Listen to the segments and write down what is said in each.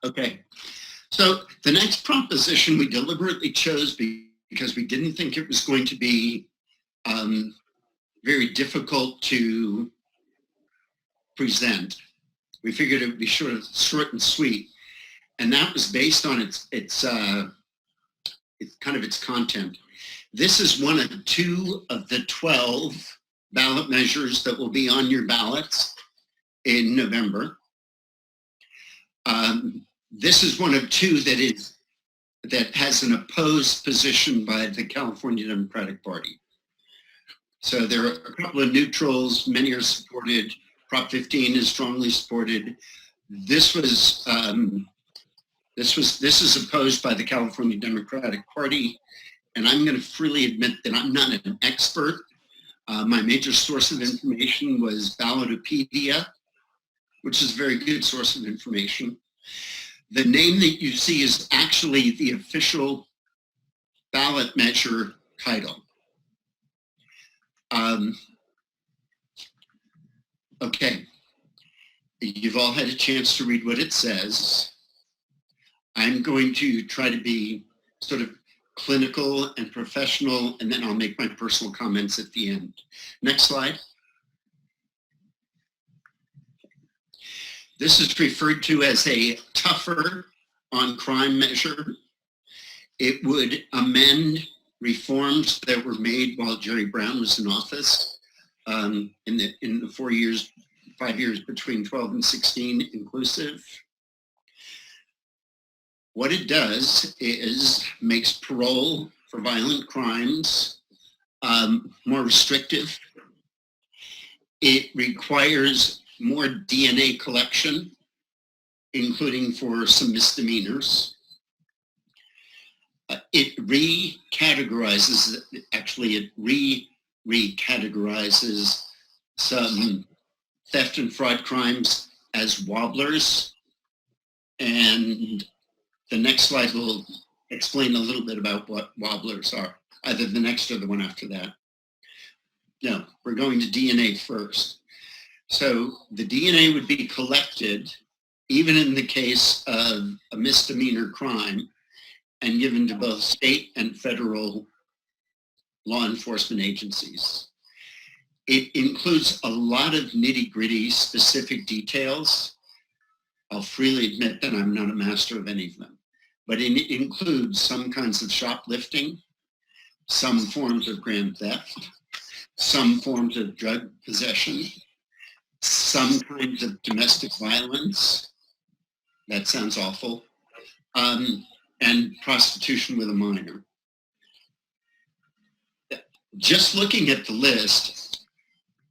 Okay. So the next proposition we deliberately chose because we didn't think it was going to be very difficult to present. We figured it would be short and sweet, and that was based on its content. This is one of 2 of the 12 ballot measures that will be on your ballots in November. This is one of 2 that has an opposed position by the California Democratic Party. So there are a couple of neutrals, many are supported. Prop 15 is strongly supported. This is opposed by the California Democratic Party, and I'm going to freely admit that I'm not an expert. My major source of information was Ballotopedia, which is a very good source of information. The name that you see is actually the official ballot measure title. Okay, you've all had a chance to read what it says. I'm going to try to be sort of clinical and professional, and then I'll make my personal comments at the end. Next slide. This is referred to as a tougher on crime measure. It would amend reforms that were made while Jerry Brown was in office in the 5 years between 12 and 16 inclusive. What it does is makes parole for violent crimes more restrictive. It requires more DNA collection, including for some misdemeanors. It recategorizes some theft and fraud crimes as wobblers. And the next slide will explain a little bit about what wobblers are, either the next or the one after that. No, we're going to DNA first. So the DNA would be collected, even in the case of a misdemeanor crime, and given to both state and federal law enforcement agencies. It includes a lot of nitty-gritty specific details. I'll freely admit that I'm not a master of any of them, but it includes some kinds of shoplifting, some forms of grand theft, some forms of drug possession, some kinds of domestic violence. That sounds awful. And prostitution with a minor. Just looking at the list,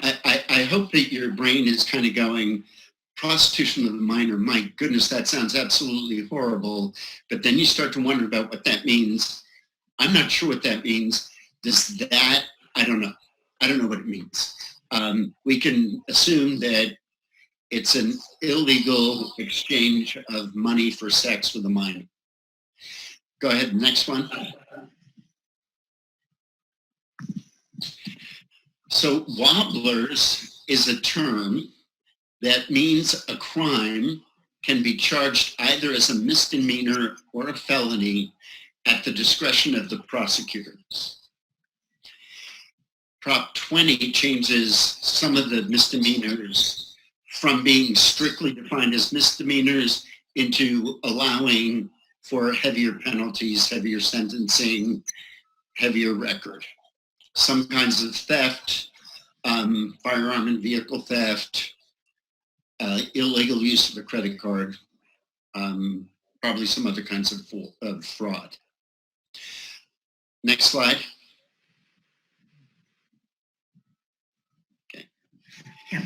I hope that your brain is kind of going, prostitution with a minor, my goodness, that sounds absolutely horrible. But then you start to wonder about what that means. I'm not sure what that means. I don't know. I don't know what it means. We can assume that it's an illegal exchange of money for sex with a minor. Go ahead, next one. So wobblers is a term that means a crime can be charged either as a misdemeanor or a felony at the discretion of the prosecutors. Prop 20 changes some of the misdemeanors from being strictly defined as misdemeanors into allowing for heavier penalties, heavier sentencing, heavier record. Some kinds of theft, firearm and vehicle theft, illegal use of a credit card, probably some other kinds of fraud. Next slide. Okay. Yeah,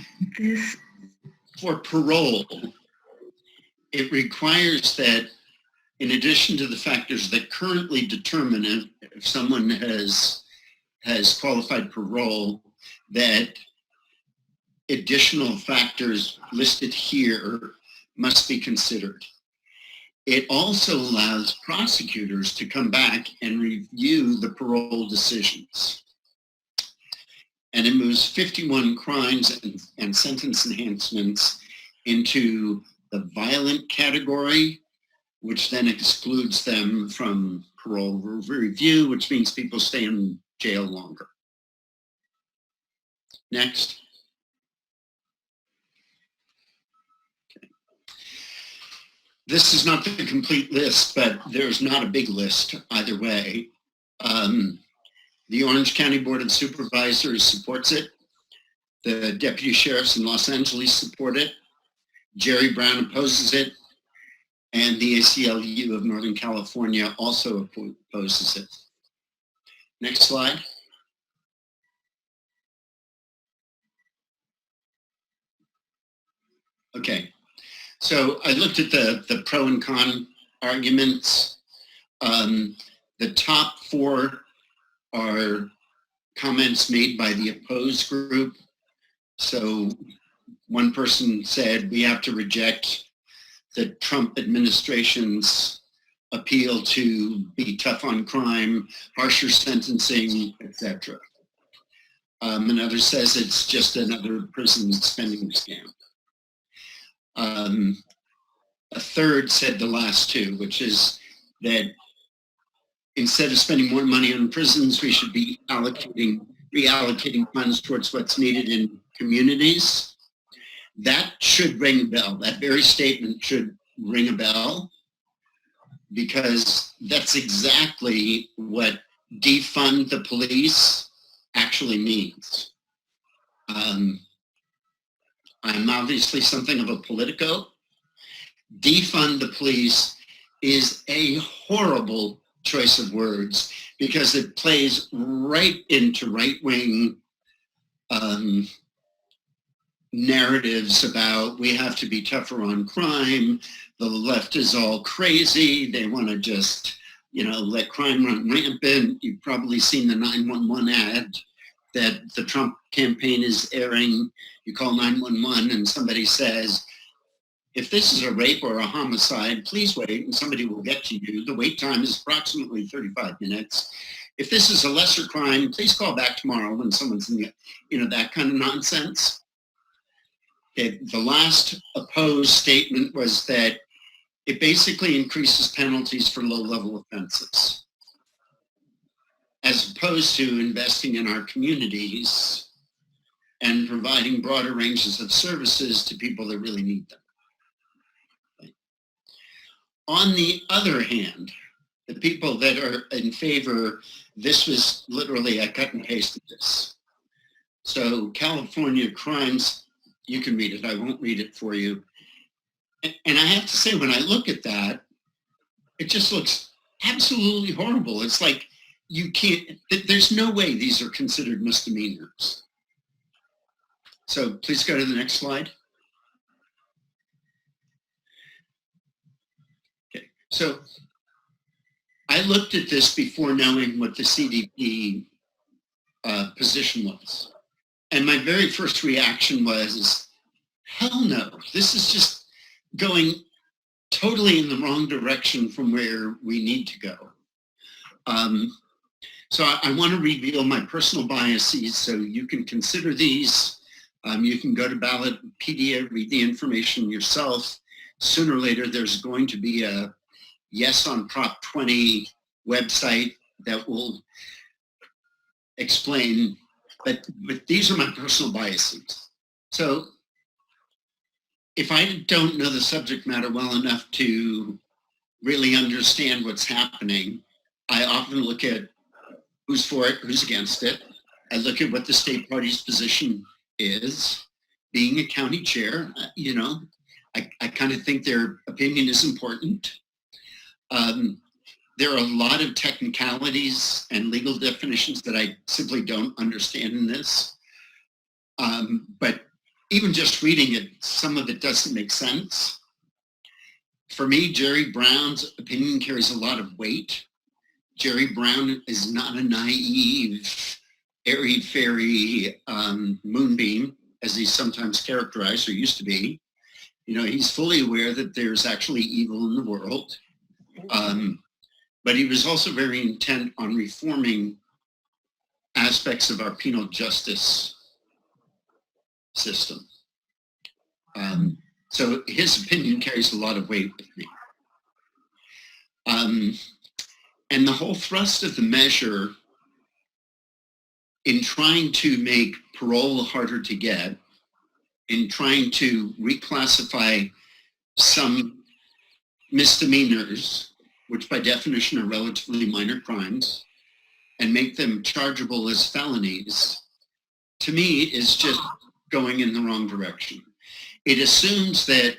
For parole, it requires that in addition to the factors that currently determine if someone has qualified parole, that additional factors listed here must be considered. It also allows prosecutors to come back and review the parole decisions. And it moves 51 crimes and sentence enhancements into the violent category which then excludes them from parole review, which means people stay in jail longer. Next. Okay. This is not the complete list, but there's not a big list either way. The Orange County Board of Supervisors supports it. The deputy sheriffs in Los Angeles support it. Jerry Brown opposes it. And the ACLU of Northern California also opposes it. Next slide. Okay, so I looked at the pro and con arguments. The top four are comments made by the opposed group. So one person said, we have to reject the Trump administration's appeal to be tough on crime, harsher sentencing, etc. Another says it's just another prison spending scam. A third said the last two, which is that instead of spending more money on prisons, we should be reallocating funds towards what's needed in communities. That should ring a bell. That very statement should ring a bell, because that's exactly what defund the police actually means. I'm obviously something of a politico. Defund the police is a horrible choice of words because it plays right into right-wing narratives about we have to be tougher on crime, the left is all crazy, they want to just, let crime run rampant. You've probably seen the 911 ad that the Trump campaign is airing. You call 911 and somebody says, if this is a rape or a homicide, please wait and somebody will get to you. The wait time is approximately 35 minutes. If this is a lesser crime, please call back tomorrow when someone's in the, that kind of nonsense. Okay, the last opposed statement was that it basically increases penalties for low-level offenses, as opposed to investing in our communities and providing broader ranges of services to people that really need them. Okay. On the other hand, the people that are in favor, this was literally, I cut and pasted this. So California crimes, you can read it, I won't read it for you. And I have to say, when I look at that, it just looks absolutely horrible. It's like, you can't, there's no way these are considered misdemeanors. So please go to the next slide. Okay, so I looked at this before knowing what the CDP position was. And my very first reaction was, hell no, this is just going totally in the wrong direction from where we need to go. So I want to reveal my personal biases so you can consider these. You can go to Ballotpedia, read the information yourself. Sooner or later, there's going to be a Yes on Prop 20 website that will explain, but these are my personal biases. So if I don't know the subject matter well enough to really understand what's happening, I often look at who's for it, who's against it. I look at what the state party's position is. Being a county chair, I kind of think their opinion is important. There are a lot of technicalities and legal definitions that I simply don't understand in this. But even just reading it, some of it doesn't make sense. For me, Jerry Brown's opinion carries a lot of weight. Jerry Brown is not a naive, airy-fairy moonbeam, as he's sometimes characterized or used to be. He's fully aware that there's actually evil in the world. But he was also very intent on reforming aspects of our penal justice system. So his opinion carries a lot of weight with me. And the whole thrust of the measure in trying to make parole harder to get, in trying to reclassify some misdemeanors, which by definition are relatively minor crimes, and make them chargeable as felonies, to me is just going in the wrong direction. It assumes that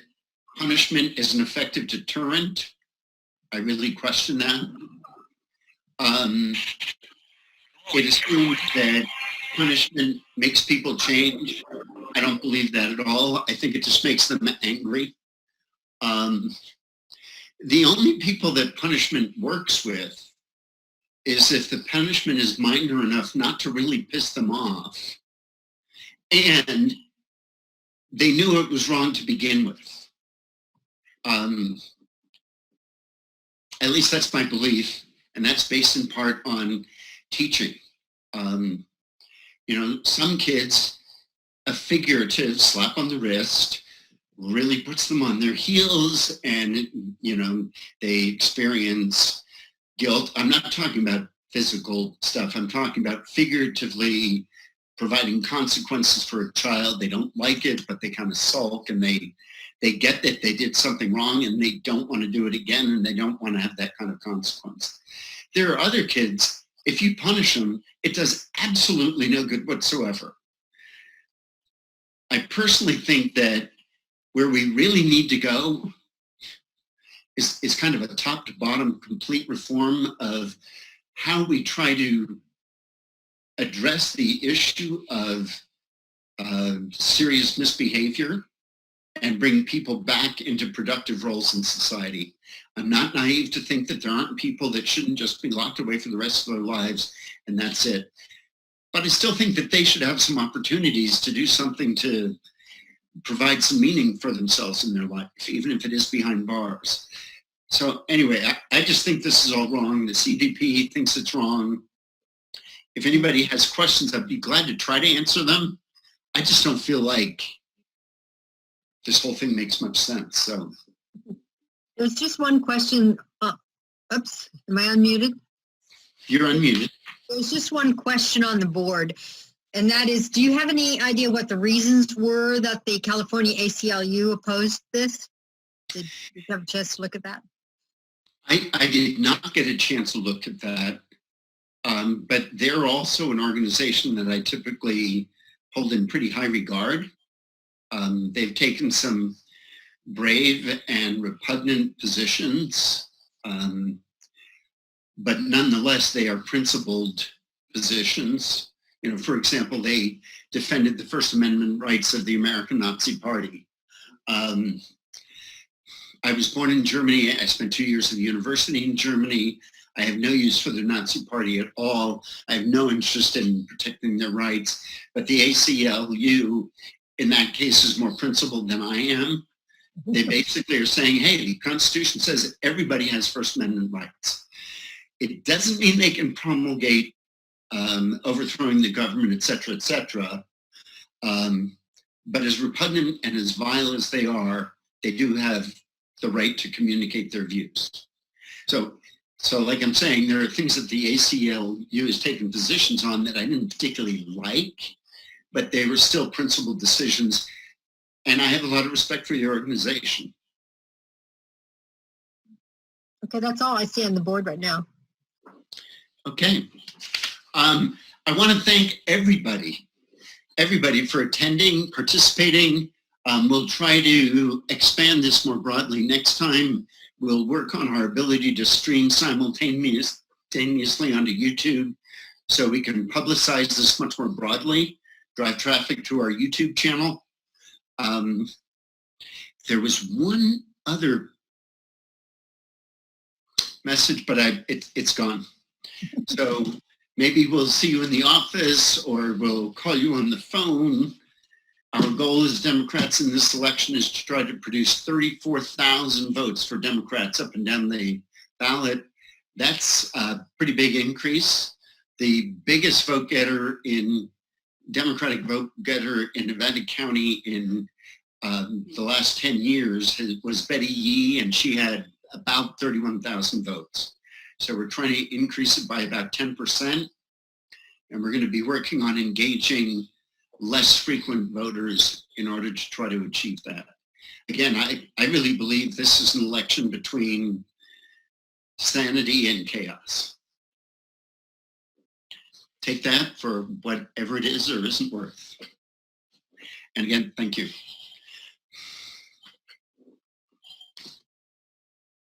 punishment is an effective deterrent. I really question that. It assumes that punishment makes people change. I don't believe that at all. I think it just makes them angry. The only people that punishment works with is if the punishment is minor enough not to really piss them off, and they knew it was wrong to begin with. At least that's my belief, and that's based in part on teaching. Some kids, a figurative slap on the wrist really puts them on their heels, and they experience guilt. I'm not talking about physical stuff. I'm talking about figuratively providing consequences for a child. They don't like it, but they kind of sulk, and they get that they did something wrong, and they don't want to do it again, and they don't want to have that kind of consequence. There are other kids, if you punish them, it does absolutely no good whatsoever. I personally think that where we really need to go is kind of a top to bottom complete reform of how we try to address the issue of serious misbehavior and bring people back into productive roles in society. I'm not naive to think that there aren't people that shouldn't just be locked away for the rest of their lives and that's it. But I still think that they should have some opportunities to do something to provide some meaning for themselves in their life, even if it is behind bars. So anyway, I just think this is all wrong. The CDP thinks it's wrong. If anybody has questions, I'd be glad to try to answer them. I just don't feel like this whole thing makes much sense. So there's just one question. Oops, am I unmuted? You're unmuted. There's just one question on the board, and that is, do you have any idea what the reasons were that the California ACLU opposed this? Did you have a chance to look at that? I did not get a chance to look at that, but they're also an organization that I typically hold in pretty high regard. They've taken some brave and repugnant positions, but nonetheless, they are principled positions. For example, they defended the First Amendment rights of the American Nazi Party. I was born in Germany. I spent 2 years at the university in Germany. I have no use for the Nazi Party at all. I have no interest in protecting their rights. But the ACLU, in that case, is more principled than I am. They basically are saying, hey, the Constitution says that everybody has First Amendment rights. It doesn't mean they can promulgate overthrowing the government, et cetera, but as repugnant and as vile as they are, they do have the right to communicate their views. So like I'm saying, there are things that the ACLU has taken positions on that I didn't particularly like, but they were still principled decisions. And I have a lot of respect for the organization. Okay, that's all I see on the board right now. Okay. I want to thank everybody for attending, participating. We'll try to expand this more broadly next time. We'll work on our ability to stream simultaneously onto YouTube so we can publicize this much more broadly, drive traffic to our YouTube channel. There was one other message, but it's gone. So maybe we'll see you in the office or we'll call you on the phone. Our goal as Democrats in this election is to try to produce 34,000 votes for Democrats up and down the ballot. That's a pretty big increase. The biggest Democratic vote getter in Nevada County in the last 10 years was Betty Yee, and she had about 31,000 votes. So we're trying to increase it by about 10%. And we're going to be working on engaging less frequent voters in order to try to achieve that. Again, I really believe this is an election between sanity and chaos. Take that for whatever it is or isn't worth. And again, thank you.